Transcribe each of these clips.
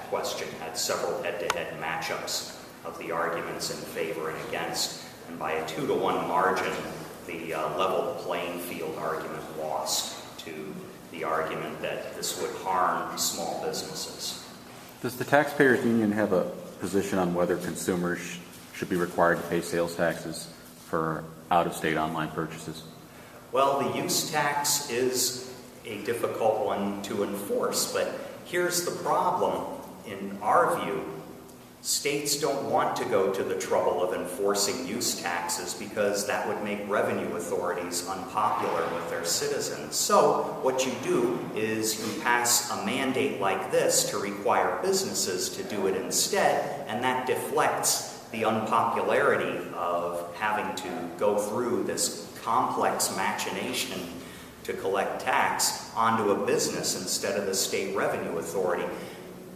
question had several head-to-head matchups of the arguments in favor and against, and by a 2-to-1 margin, the level playing field argument lost to the argument that this would harm small businesses. Does the Taxpayers Union have a position on whether consumers should be required to pay sales taxes for out-of-state online purchases? Well, the use tax is a difficult one to enforce, but here's the problem. In our view, states don't want to go to the trouble of enforcing use taxes because that would make revenue authorities unpopular with their citizens. So what you do is you pass a mandate like this to require businesses to do it instead, and that deflects the unpopularity of having to go through this complex machination to collect tax onto a business instead of the state revenue authority.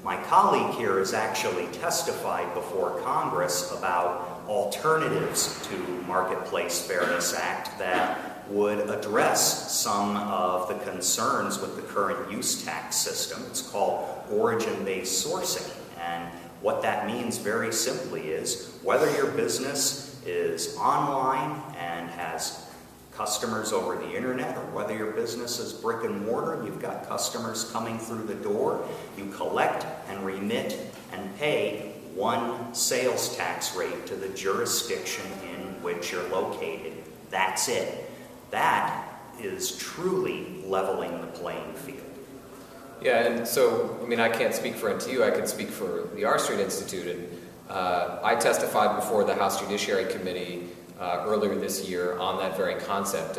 My colleague here has actually testified before Congress about alternatives to Marketplace Fairness Act that would address some of the concerns with the current use tax system. It's called origin-based sourcing, and what that means very simply is whether your business is online and has customers over the internet, or whether your business is brick and mortar and you've got customers coming through the door, you collect and remit and pay one sales tax rate to the jurisdiction in which you're located. That's it. That is truly leveling the playing field. Yeah, and so, I mean, I can't speak for NTU, I can speak for the R Street Institute, and I testified before the House Judiciary Committee earlier this year on that very concept,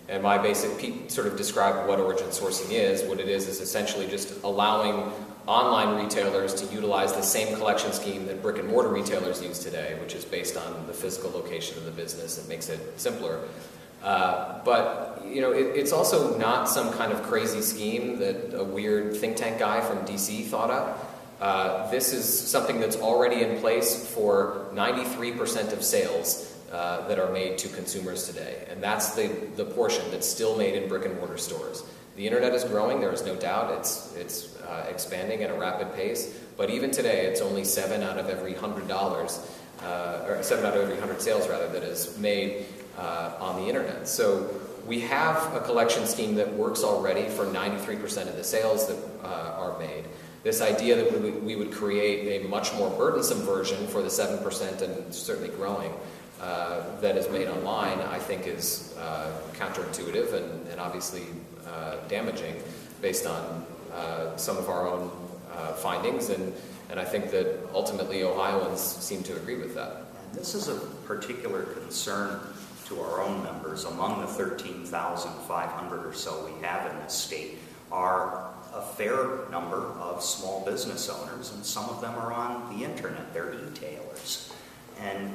and my basic, Pete sort of described what origin sourcing is. What it is essentially just allowing online retailers to utilize the same collection scheme that brick and mortar retailers use today, which is based on the physical location of the business. It makes it simpler. But, you know, it's also not some kind of crazy scheme that a weird think tank guy from DC thought up. This is something that's already in place for 93% of sales that are made to consumers today. And that's the portion that's still made in brick and mortar stores. The internet is growing, there is no doubt. It's expanding at a rapid pace. But even today, it's only 7 out of every $100, or 7 out of every 100 sales, rather, that is made on the internet. So we have a collection scheme that works already for 93% of the sales that are made. This idea that we would create a much more burdensome version for the 7% and certainly growing that is made online, I think is counterintuitive and obviously damaging based on some of our own findings, and I think that ultimately Ohioans seem to agree with that. And this is a particular concern to our own members. Among the 13,500 or so we have in this state are a fair number of small business owners, and some of them are on the internet. They're e-tailers. And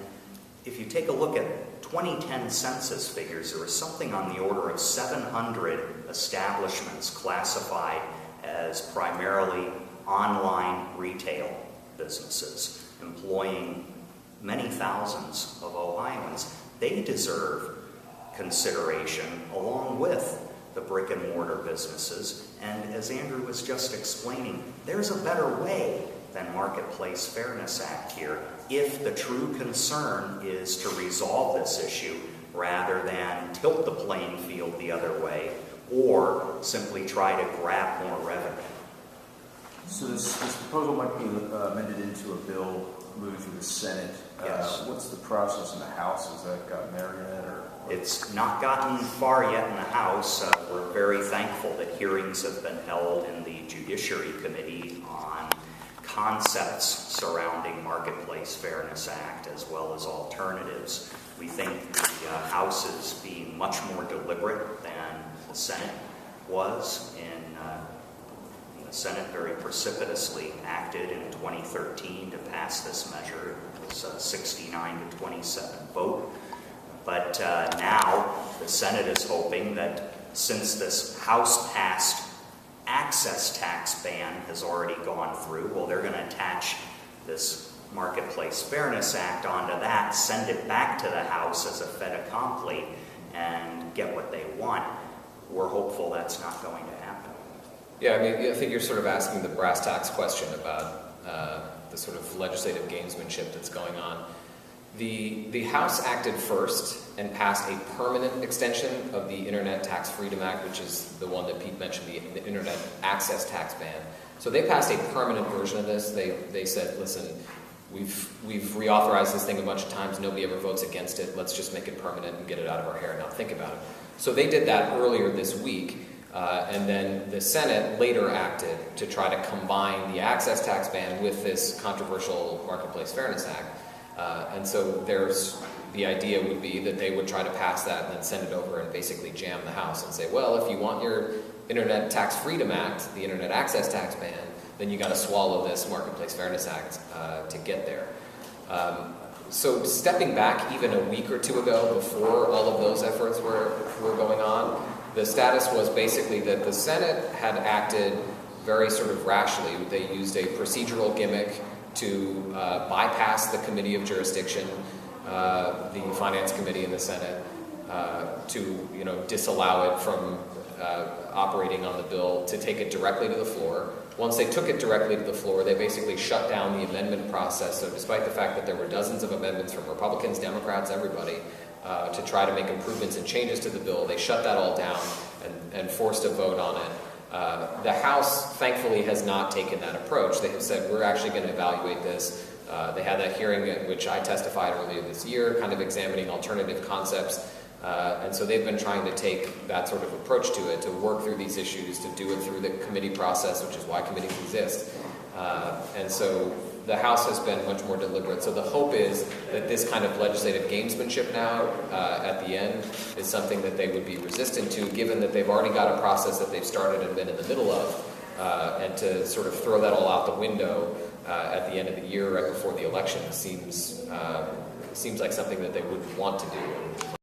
if you take a look at 2010 census figures, there was something on the order of 700 establishments classified as primarily online retail businesses, employing many thousands of Ohioans. They deserve consideration along with the brick and mortar businesses. And as Andrew was just explaining, there's a better way than Marketplace Fairness Act here if the true concern is to resolve this issue rather than tilt the playing field the other way or simply try to grab more revenue. So this proposal might be amended into a bill moving through the Senate. Yes. What's the process in the House? Has that gotten there yet? Or? It's not gotten far yet in the House. We're very thankful that hearings have been held in the Judiciary Committee on concepts surrounding Marketplace Fairness Act as well as alternatives. We think the House is being much more deliberate than the Senate was. The Senate very precipitously acted in 2013 to pass this measure. It was a 69 to 27 vote. But now the Senate is hoping that since this House-passed access tax ban has already gone through, well, they're going to attach this Marketplace Fairness Act onto that, send it back to the House as a fait accompli, and get what they want. We're hopeful that's not going to happen. Yeah, I mean, I think you're sort of asking the brass tacks question about the sort of legislative gamesmanship that's going on. The House acted first and passed a permanent extension of the Internet Tax Freedom Act, which is the one that Pete mentioned, the Internet Access Tax Ban. So they passed a permanent version of this. They said, listen, we've reauthorized this thing a bunch of times. Nobody ever votes against it. Let's just make it permanent and get it out of our hair and not think about it. So they did that earlier this week. And then the Senate later acted to try to combine the access tax ban with this controversial Marketplace Fairness Act. And so the idea would be that they would try to pass that and then send it over and basically jam the House and say, well, if you want your Internet Tax Freedom Act, the Internet Access Tax ban, then you got to swallow this Marketplace Fairness Act to get there. So stepping back even a week or two ago, before all of those efforts were going on, the status was basically that the Senate had acted very sort of rashly. They used a procedural gimmick to bypass the Committee of Jurisdiction, the Finance Committee in the Senate, to disallow it from operating on the bill, to take it directly to the floor. Once they took it directly to the floor, they basically shut down the amendment process. So despite the fact that there were dozens of amendments from Republicans, Democrats, everybody, to try to make improvements and changes to the bill, they shut that all down and forced a vote on it. The House, thankfully, has not taken that approach. They have said, we're actually going to evaluate this. They had that hearing at which I testified earlier this year, kind of examining alternative concepts. And so they've been trying to take that sort of approach to it, to work through these issues, to do it through the committee process, which is why committees exist. And so the House has been much more deliberate. So the hope is that this kind of legislative gamesmanship now at the end is something that they would be resistant to, given that they've already got a process that they've started and been in the middle of. And to sort of throw that all out the window at the end of the year, right before the election, seems like something that they wouldn't want to do.